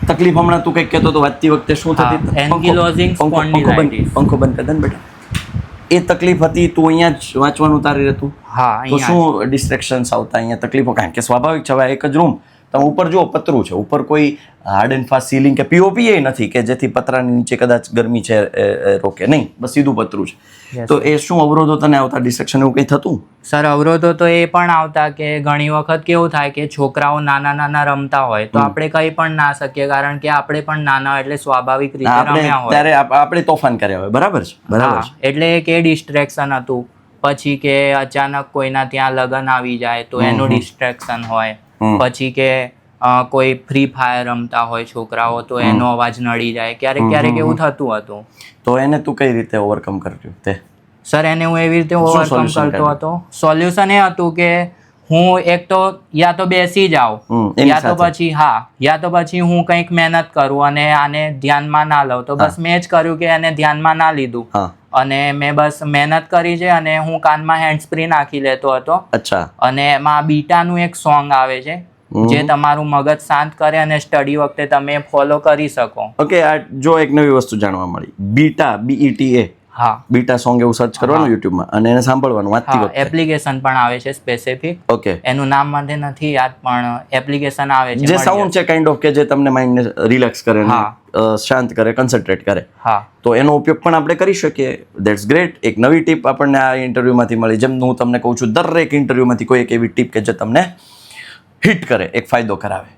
તકલીફ હમણાં તું કંઈક કહેતો તો વાંચતી વખતે શું થતી? એન્કિલોઝિંગ સ્પોન્ડિલાઇટિસ. પંખો બંધ કર દે ને બેટા. એ તકલીફ હતી, તું અહીંયા જ વાંચવાનું તારી રહેતું? હા, તો શું ડિસ્ટ્રેક્શન્સ આવતા અહીંયા તકલીફો? કારણ કે સ્વાભાવિક છે, હવે એક જ રૂમ, તમે ઉપર જુઓ પતરું છે, ઉપર કોઈ હાર્ડ એન્ડ ફાસ્ટ સીલિંગ કે પીઓપી એ નથી કે જેથી પતરાની નીચે કદાચ ગરમી છે રોકે, નહીં, બસ સીધું પતરું છે. તો એ શું અવરોધો તને આવતા, ડિસ્ટ્રેક્શન એવું કંઈ થતું? સર, અવરોધો તો એ પણ આવતા કે ઘણી વખત કેવું થાય કે છોકરાઓ નાના રમતા હોય તો આપણે કંઈ પણ ના શકીએ, કારણ કે આપણે પણ નાના હોય એટલે સ્વાભાવિક રીતે રમ્યા હોય ત્યારે આપણે તોફાન કર્યા હોય. બરાબર છે, બરાબર છે. એટલે એક એ ડિસ્ટ્રેક્શન હતું. પછી કે અચાનક કોઈના ત્યાં લગ્ન આવી જાય તો એનું ડિસ્ટ્રેક્શન હોય. પછી કે કોઈ ફ્રી ફાયર રમતા હોય છોકરાઓ તો એનો અવાજ નડી જાય. ક્યારેક એવું થતું હતું. તો એને તું કઈ રીતે ઓવરકમ કર્યું તે? સર, એને હું એવી રીતે ઓવરકમ કરતો હતો. સોલ્યુશન એ હતું કે હું એક તો યા તો બેસી જાઉં, યા તો પછી હું કંઈક મહેનત કરું અને આને ધ્યાનમાં ના લઉં. તો બસ મેં જ કર્યું કે એને ધ્યાનમાં ના લીધું અને મેં બસ મહેનત કરી છે અને હું કાનમાં હેન્ડ સ્પ્રી નાખી લેતો હતો. અને એમાં બીટાનું એક સોંગ આવે છે જે તમારું મગજ શાંત કરે અને સ્ટડી વખતે તમે ફોલો કરી શકો. ઓકે, આ જો એક નવી વસ્તુ જાણવા મળી, બીટા, BETA. હા, બીટા સોંગ એવું સર્ચ કરવાનું યુટ્યુબમાં અને એને સાંભળવાનું વાંચતી વખતે. એપ્લિકેશન પણ આવે છે સ્પેસિફિક. ઓકે, એનું નામ મને નથી યાદ, પણ એપ્લિકેશન આવે છે જે સાઉન્ડ છે કાઇન્ડ ઓફ કે જે તમને માઇન્ડને રિલેક્સ કરે, શાંત કરે, કન્સન્ટ્રેટ કરે. હા, તો એનો ઉપયોગ પણ આપણે કરી શકીએ. That's great. એક નવી ટીપ આપણને આ ઇન્ટરવ્યુમાંથી મળી. જેમ હું તમને કહું છું, દરેક ઇન્ટરવ્યુમાંથી કોઈ એક એવી ટીપ કે જે તમને હિટ કરે, એક ફાયદો કરાવે.